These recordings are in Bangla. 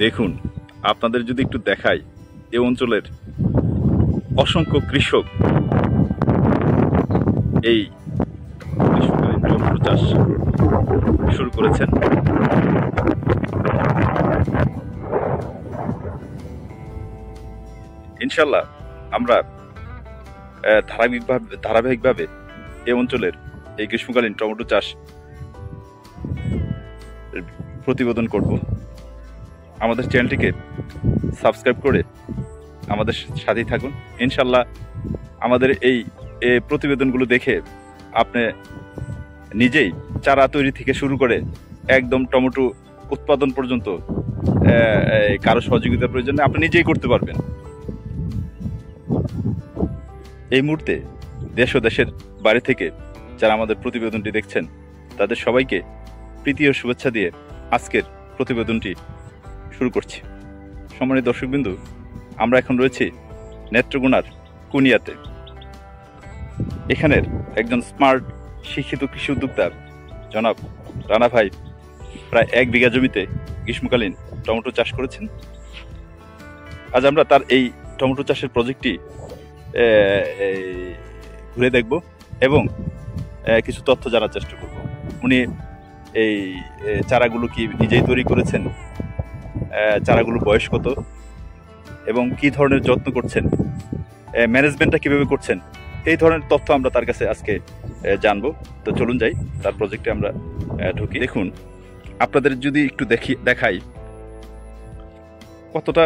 দেখুন, আপনাদের যদি একটু দেখাই, এই অঞ্চলের অসংখ্য কৃষক এই গ্রীষ্মকালীন টমেটো চাষ শুরু করেছেন। ইনশাল্লাহ আমরা ধারাবাহিকভাবে এই অঞ্চলের এই গ্রীষ্মকালীন টমেটো চাষ প্রতিবেদন করব। আমাদের চ্যানেলটিকে সাবস্ক্রাইব করে আমাদের সাথেই থাকুন। ইনশাল্লাহ আমাদের এই প্রতিবেদনগুলো দেখে আপনি নিজেই চারা তৈরি থেকে শুরু করে একদম টমেটো উৎপাদন পর্যন্ত কারো সহযোগিতার প্রয়োজন আপনি নিজেই করতে পারবেন। এই মুহূর্তে দেশ ও দেশের বাইরে থেকে যারা আমাদের প্রতিবেদনটি দেখছেন তাদের সবাইকে প্রীতি ও শুভেচ্ছা দিয়ে আজকের প্রতিবেদনটি শুরু করছি। সম্মানিত দর্শকবিন্দু, আমরা এখন রয়েছি নেত্রকোনার কুনিয়াতে। এখানের একজন স্মার্ট শিক্ষিত কৃষি উদ্যোক্তা জনাব রানা ভাই প্রায় 1 বিঘা জমিতে গ্রীষ্মকালীন টমেটো চাষ করেছেন। আজ আমরা তার এই টমেটো চাষের প্রজেক্টটি ঘুরে দেখব এবং কিছু তথ্য জানার চেষ্টা করব। উনি এই চারাগুলো কি নিজেই তৈরি করেছেন, চারাগুলোর বয়স কত এবং কি ধরনের যত্ন করছেন, ম্যানেজমেন্টটা কিভাবে করছেন, এই ধরনের তথ্য আমরা তার কাছে আজকে জানবো। তো চলুন যাই, তার প্রজেক্টে আমরা ঢুকি। দেখুন, আপনাদের যদি একটু দেখাই কতটা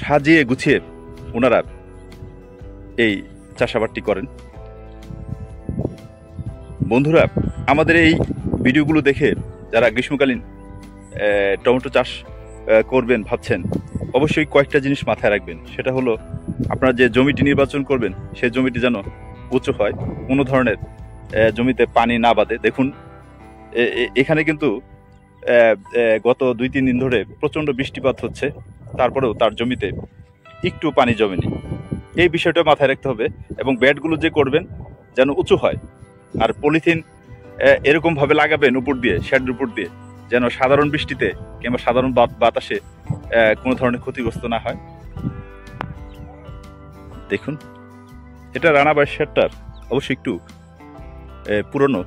সাজিয়ে গুছিয়ে ওনারা এই চাষাবাদটি করেন। বন্ধুরা, আমাদের এই ভিডিওগুলো দেখে যারা গ্রীষ্মকালীন টমেটো চাষ করবেন ভাবছেন, অবশ্যই কয়েকটা জিনিস মাথায় রাখবেন। সেটা হলো, আপনারা যে জমিটি নির্বাচন করবেন সেই জমিটি যেন উঁচু হয়, কোনো ধরনের জমিতে পানি না বাঁধে। দেখুন, এখানে কিন্তু গত 2-3 দিন ধরে প্রচণ্ড বৃষ্টিপাত হচ্ছে, তারপরেও তার জমিতে একটু পানি জমেনি। এই বিষয়টা মাথায় রাখতে হবে এবং বেডগুলো যে করবেন যেন উঁচু হয়। আর পলিথিন এরকমভাবে লাগাবেন উপর দিয়ে, শেডের উপর দিয়ে, যেন সাধারণ বৃষ্টিতে কিংবা সাধারণ বাতাসে কোনো ধরনের ক্ষতিগ্রস্ত না হয়। দেখুন, এটা রানা ভাই শেডটার অবশ্যই একটু পুরনো।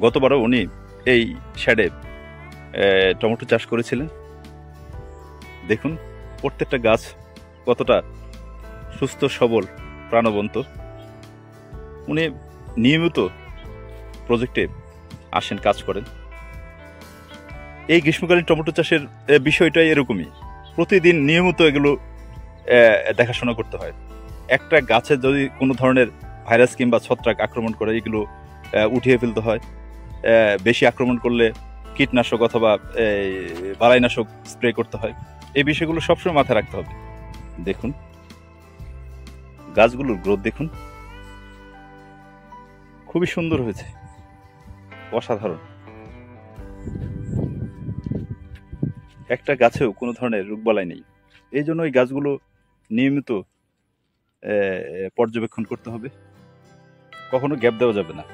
গতবারও উনি এই শেডে টমেটো চাষ করেছিলেন। দেখুন প্রত্যেকটা গাছ কতটা সুস্থ সবল প্রাণবন্ত। উনি নিয়মিত প্রজেক্টে আসেন, কাজ করেন। এই গ্রীষ্মকালীন টমেটো চাষের বিষয়টাই এরকমই, প্রতিদিন নিয়মিত এগুলো দেখাশোনা করতে হয়। একটা গাছে যদি কোনো ধরনের ভাইরাস কিংবা ছত্রাক আক্রমণ করে এগুলো উঠিয়ে ফেলতে হয়। বেশি আক্রমণ করলে কীটনাশক অথবা বালাইনাশক স্প্রে করতে হয়। এই বিষয়গুলো সবসময় মাথায় রাখতে হবে। দেখুন গাছগুলোর গ্রোথ দেখুন, খুবই সুন্দর হয়েছে, অসাধারণ। একটা গাছেও কোনো ধরনের রোগবালাই নেই। এই জন্য এই গাছগুলো নিয়মিত পর্যবেক্ষণ করতে হবে, কখনো গ্যাপ দেওয়া যাবে না।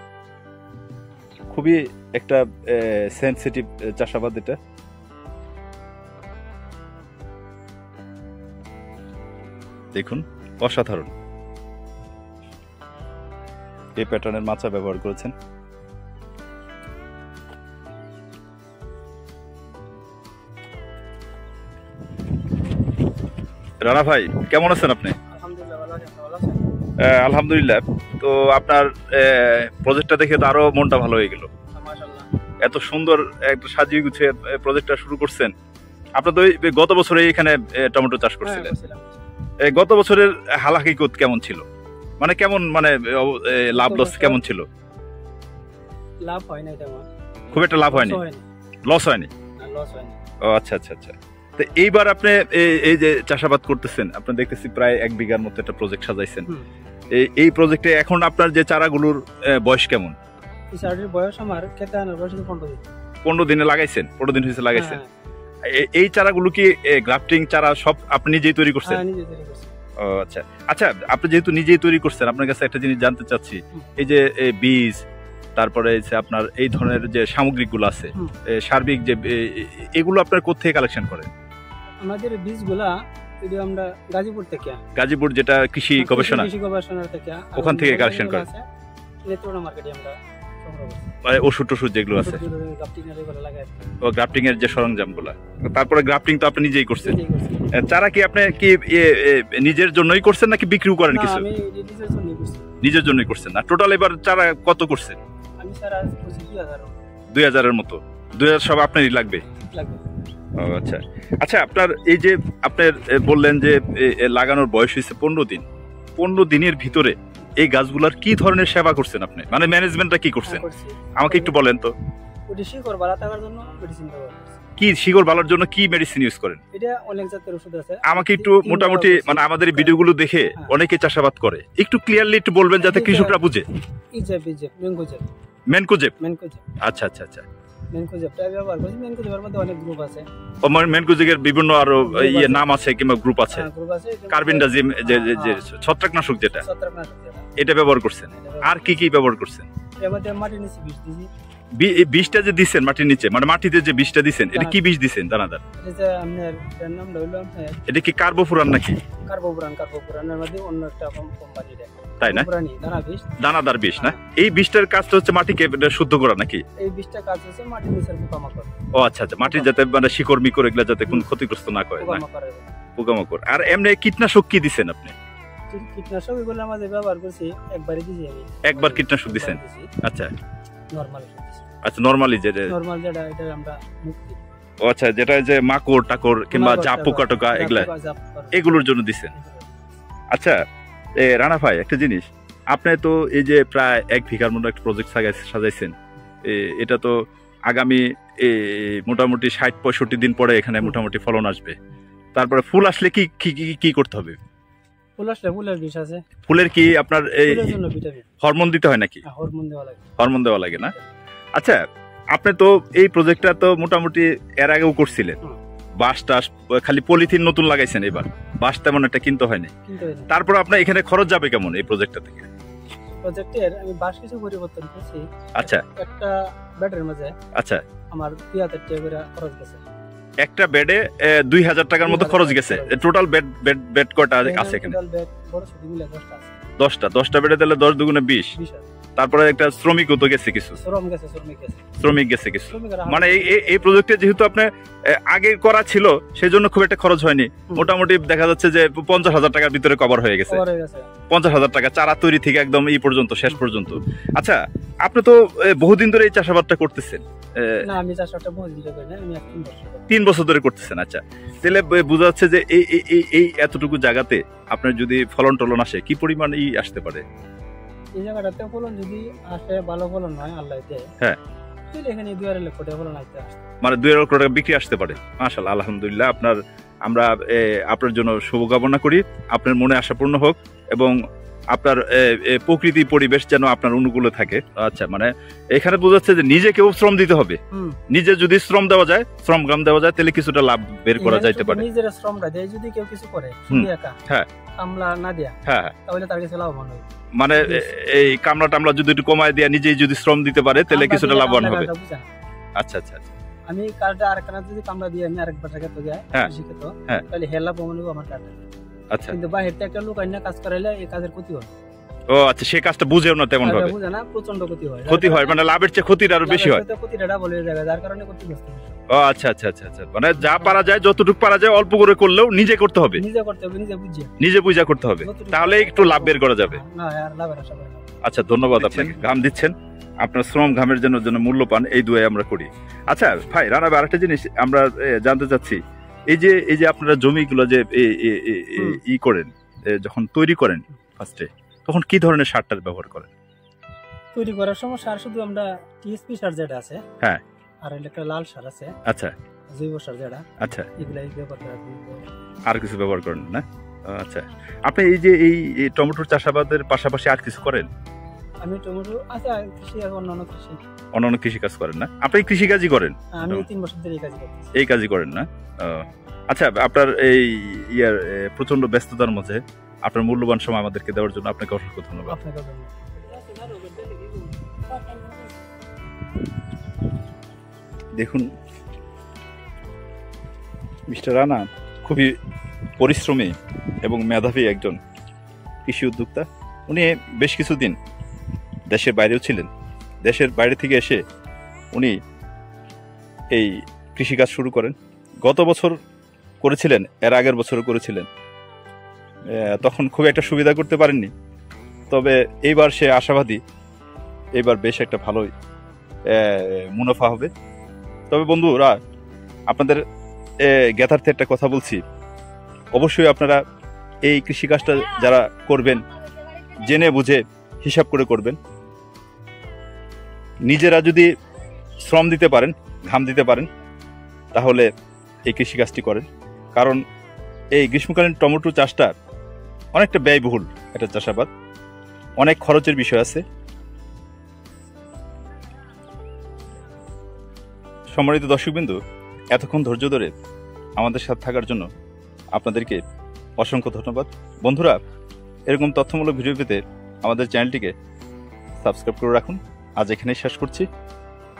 খুবই একটা সেনসিটিভ চাষাবাদ এটা। দেখুন অসাধারণ, এই প্যাটার্নের মাচা ব্যবহার করেছেন। রানা ভাই কেমন আছেন আপনি? আলহামদুলিল্লাহ। তো আপনার প্রজেক্টটা দেখে তো আরো মনটা ভালো হয়ে গেল। এত সুন্দর একটা সাজিয়ে গুছিয়ে প্রজেক্টটা শুরু করছেন। আপনার তো গত বছরে এখানে টমেটো চাষ করছিলেন। গত বছরের হালাকিকত কেমন ছিল, মানে কেমন, মানে লাভ লস কেমন ছিল? লাভ হয় না, তেমন খুব একটা লাভ হয়নি, লস হয়নি। ও আচ্ছা আচ্ছা আচ্ছা। তো এইবার আপনি এই যে চাষাবাদ করতেছেন, আপনি দেখতেছি প্রায় 1 বিঘার মতো একটা প্রজেক্ট সাজাইছেন। এই প্রজেক্টে এখন আপনার যে চারাগুলোর বয়স কেমন? এই চারাটির বয়স আমার খেতে আনার বয়স 15 দিন। 15 দিনে লাগাইছেন? 15 দিন হয়েছে লাগাইছেন। এই চারাগুলো কি গ্রাফটিং চারা সব আপনি নিজেই তৈরি করছেন? হ্যাঁ, নিজে তৈরি করছি। ও আচ্ছা আচ্ছা। আপনি যেহেতু নিজেই তৈরি করছেন, আপনার কাছে একটা জিনিস জানতে চাচ্ছি, এই যে বীজ, তারপরে আপনার এই ধরনের যে সামগ্রিকগুলো আছে, সার্বিক যে, এগুলো আপনার কোথা থেকে কালেকশন করেন? আমাদের বীজগুলা এটা আমরা গাজীপুর থেকে, গাজীপুর যেটা কৃষি গবেষণা, কৃষি গবেষণার থেকে, আর ওখান থেকে অন্য কালেকশন যেগুলো করেন। আছে, নেত্রকোনা মার্কেটে আমরা সংগ্রহ করছি। মানে ওষুধ টষুধ যেগুলো আছে, গ্রাফটিং এর এগুলো লাগাই ও গ্রাফটিং এর যে সরঞ্জামগুলো, তারপরে গ্রাফটিং তো আপনি নিজেই করছেন। এটাই করছি। চারা কি আপনি কি নিজের জন্যই করছেন নাকি বিক্রিও করেন না, কিছু? আমি নিজের জন্যই করছি। নিজের জন্যই করছেন না? টোটাল এবার চারা কত করছেন? আমি স্যার আজ করছি 2000 2000-এর মতো। 2000 সব আপনারই লাগবে? লাগবে। ও আচ্ছা আচ্ছা, আপনার এই যে আপনার বললেন যে লাগানোর বয়স হয়েছে 15 দিন, 15 দিনের ভিতরে এই গাছগুলার কি ধরনের সেবা করছেন আপনি, মানে ম্যানেজমেন্টটা কি করছেন করছি। আমাকে একটু বলেন তো। ওটা শিকড় বাড়া থাকার জন্য মেডিসিন ব্যবহার করছি। কি শিকড় বালার জন্য কি মেডিসিন ইউজ করেন? এটা অনেক জাতের ওষুধ আছে। আমাকে একটু মোটামুটি, মানে আমাদের এই ভিডিওগুলো দেখে অনেকে চাষাবাদ করে, একটু ক্লিয়ারলি একটু বলবেন যাতে কৃষকরা বুঝে। ইজেপ ম্যাঙ্গোজেপ। ম্যানকোজেব। ম্যাঙ্গোজেপ আচ্ছা আচ্ছা আচ্ছা, ম্যাঙ্গোজেপটা ব্যবহার করছি। ম্যাঙ্গোজেপের মধ্যে অনেক গ্রুপ আছে। ও মানে ম্যানকোজেবের বিভিন্ন আরো ইয়ে নাম আছে কিংবা গ্রুপ আছে। গ্রুপ আছে। কার্বিনডাজিম যে ছত্রাকনাশক যেটা, ছত্রাকনাশক যেটা, এটা ব্যবহার করছেন। আর কি কি ব্যবহার করছেন? এর মধ্যে মাটির নিচে বীজ দিছি। বীজটা যে দিচ্ছেন মাটির নিচে, মানে মাটিতে যে বীজটা দিচ্ছেন, এটা কি বীজ দিচ্ছেন দানাদার? এটা যে আপনার এর নাম হলো এটা কি কার্বোফুরান নাকি? কার্বোপুরানের মধ্যে অন্য একটা কোম্পানি দেয়, তাই না? পুরানি দানা বীজ, দানাদার বীজ না? এই বীজটার কাজটা হচ্ছে মাটিকে শুদ্ধ করা নাকি? এই বীজটা কাজ হচ্ছে মাটির নিচের পোকামাকড়। ও আচ্ছা আচ্ছা, মাটির যাতে মানে শিকড় মিকড় এগুলা যাতে কোনো ক্ষতিগ্রস্ত না করে, না পোকামাকড়ের পোকামাকড়। আর এমনি কীটনাশক কি দিচ্ছেন আপনি? কীটনাশক এগুলো আমাদের ব্যবহার করছি, একবারই দিছি আমি। একবার কীটনাশক দিচ্ছেন? আচ্ছা নরমাল আচ্ছা, নরমালি যেটা এটা আমরা মুক্তি। ও আচ্ছা, যেটা যে মাকড় টাকড় কিংবা জাপ পোকা টোকা এগুলা, এগুলোর জন্য দিচ্ছেন। আচ্ছা রানা ভাই, একটা জিনিস, আপনি তো এই যে প্রায় 1 বিঘার মতো একটা প্রজেক্ট সাজাইছেন, এটা তো আগামী মোটামুটি 60-65 দিন পরে এখানে মোটামুটি ফলন আসবে। তারপরে ফুল আসলে কি কি কি করতে হবে? ফুল আসলে ফুলের বিষ আছে। ফুলের কি আপনার এই ফুলের জন্য ভিটামিন, হরমোন দিতে হয় নাকি? হরমোন দেওয়া লাগে। হরমোন দেওয়া লাগে না? আচ্ছা, আপনি তো এই প্রজেক্টটা তো মোটামুটি এর আগেও করছিলেন, বাঁশ টাস খালি পলিথিন নতুন লাগাইছেন, এবার বাঁশ তেমন একটা কিনতে হয়নি। তারপর আপনার এখানে খরচ যাবে কেমন এই প্রজেক্টটা থেকে? প্রজেক্টের আমি বাঁশ কিছু পরিবর্তন করছি। আচ্ছা, একটা বেডের মাঝে আচ্ছা আমার 2000 টাকা করে খরচ গেছে। একটা বেডে 2000 টাকার মতো খরচ গেছে। টোটাল বেড কয়টা আছে এখানে? টোটাল বেড বড় ছোট মিলে 10টা আছে। 10টা বেডে তাহলে 10 দুগুণে 20। তারপরে একটা শ্রমিকও তো গেছে কিছু, শ্রমিক গেছে কিছু। মানে এই প্রজেক্টে যেহেতু আপনার আগে করা ছিল, সেই জন্য খুব একটা খরচ হয়নি। মোটামুটি দেখা যাচ্ছে যে 50,000 টাকার ভিতরে কভার হয়ে গেছে। 50,000 টাকা চারা তৈরি থেকে একদম এই পর্যন্ত, শেষ পর্যন্ত। আচ্ছা, আপনি তো বহুদিন ধরে এই চাষাবাদটা করতেছেন? না, আমি চাষাবাদটা বহুদিন ধরে করি না, আমি 3 বছর ধরে করতেছেন। আচ্ছা, তাহলে বোঝা যাচ্ছে যে এই এতটুকু জায়গাতে আপনার যদি ফলন টলন আসে, কি পরিমাণ আসতে পারে? এই জায়গাটাতে ফলন যদি আসে, ভালো ফলন হয় আল্লাহ দেয়, হ্যাঁ, তাহলে এখানে 2 লক্ষ টাকা ফলন আসতে আসে, মানে 2 লক্ষ টাকা বিক্রি আসতে পারে। মাশাআল্লাহ, আলহামদুলিল্লাহ। আমরা আপনার জন্য শুভকামনা করি, আপনার মনে আশা পূর্ণ হোক এবং আপনার প্রকৃতি পরিবেশ যেন আপনার অনুকূলে থাকে। আচ্ছা, মানে এখানে বোঝাচ্ছে যে নিজেকেও শ্রম দিতে হবে। নিজে যদি শ্রম দেওয়া যায়, শ্রম গ্রাম দেওয়া যায়, তাহলে কিছুটা লাভ বের করা যাইতে পারে। নিজের শ্রমটা দেয় যদি কেউ কিছু করে, হ্যাঁ, কামলা না দেয়া, হ্যাঁ, তাহলে তার কাছে লাভবান হবে। মানে এই কামলা টামলা যদি একটু কমায় দেয়া, নিজেই যদি শ্রম দিতে পারে, তাহলে কিছুটা লাভবান হবে। আচ্ছা আচ্ছা আচ্ছা, আমি কার্ডটা আরেকখানা যদি কামলা দিয়ে আমি আরেকবার টাকা তো যায়, শিখে তো, তাহলে হেলা প্রমাণ আমার কার্ডটা। আচ্ছা, কিন্তু বাইরে থেকে একটা লোক আইনা কাজ করাইলে এই কাজের ক্ষতি হয়। ও আচ্ছা, সেই কাজটা বুঝেও না তেমন ভাবে, বুঝে না, প্রচন্ড ক্ষতি হয়, মানে লাভের চেয়ে ক্ষতিটা আরো বেশি হয়। ক্ষতিটা ডাবল হয়ে যায়, যার কারণে ক্ষতিগ্রস্ত হয়। ও আচ্ছা আচ্ছা আচ্ছা আচ্ছা, মানে যা পারা যায়, যতটুকু পারা যায় অল্প করে করলেও নিজে করতে হবে, নিজে বুঝে করতে হবে, তাহলে একটু লাভ বের করা যাবে। না, আর লাভের আশা করি না। আচ্ছা, ধন্যবাদ আপনাকে। ঘাম দিচ্ছেন, আপনার শ্রম ঘামের জন্য মূল্য পান, এই দুয়াই আমরা করি। আচ্ছা ভাই রানা ভাই, আরেকটা জিনিস আমরা জানতে চাচ্ছি, এই যে আপনারা জমিগুলো যে ই করেন, যখন তৈরি করেন ফার্স্টে, তখন কি ধরনের সারটার ব্যবহার করেন? তৈরি করার সময় সার শুধু আমরা টিএসপি সার যেটা আছে, হ্যাঁ, আর একটা লাল সার আছে, আচ্ছা, জৈব সার যেটা, আচ্ছা, এগুলাই ব্যবহার করেন, আর কিছু ব্যবহার করেন না? আচ্ছা, আপনি এই যে এই টমেটোর চাষাবাদের পাশাপাশি আর কিছু করেন? আমি টমেটো, আচ্ছা, কৃষি আর অন্যান্য কৃষি কাজ করেন না? আপনি কৃষিকাজই করেন? আমি 3 বছর ধরে এই কাজ করতেছি। এই কাজই করেন না? আচ্ছা, আপনার এই প্রচন্ড ব্যস্ততার মধ্যে আপনার মূল্যবান সময় আমাদেরকে দেওয়ার জন্য আপনাকে অসংখ্য ধন্যবাদ। দেখুন মিস্টার রানা খুবই পরিশ্রমী এবং মেধাবী একজন কৃষি উদ্যোক্তা। উনি বেশ কিছুদিন দেশের বাইরেও ছিলেন। দেশের বাইরে থেকে এসে উনি এই কৃষিকাজ শুরু করেন। গত বছর করেছিলেন, এর আগের বছরও করেছিলেন, তখন খুব একটা সুবিধা করতে পারেননি। তবে এইবার সে আশাবাদী, এইবার বেশ একটা ভালোই মুনাফা হবে। তবে বন্ধুরা, আপনাদের জ্ঞাতার্থে একটা কথা বলছি, অবশ্যই আপনারা এই কৃষিকাজটা যারা করবেন জেনে বুঝে হিসাব করে করবেন। নিজেরা যদি শ্রম দিতে পারেন, ঘাম দিতে পারেন, তাহলে এই কৃষিকাজটি করেন। কারণ এই গ্রীষ্মকালীন টমেটো চাষটা অনেকটা ব্যয়বহুল একটা চাষাবাদ, অনেক খরচের বিষয় আছে। সম্মানিত দর্শকবৃন্দ, এতক্ষণ ধৈর্য ধরে আমাদের সাথে থাকার জন্য আপনাদেরকে অসংখ্য ধন্যবাদ। বন্ধুরা, এরকম তথ্যমূলক ভিডিও পেতে আমাদের চ্যানেলটিকে সাবস্ক্রাইব করে রাখুন। আজ এখানেই শেষ করছি,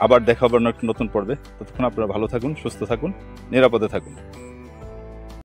আবার দেখা হবে নতুন পর্বে। ততক্ষণ আপনারা ভালো থাকুন, সুস্থ থাকুন, নিরাপদে থাকুন।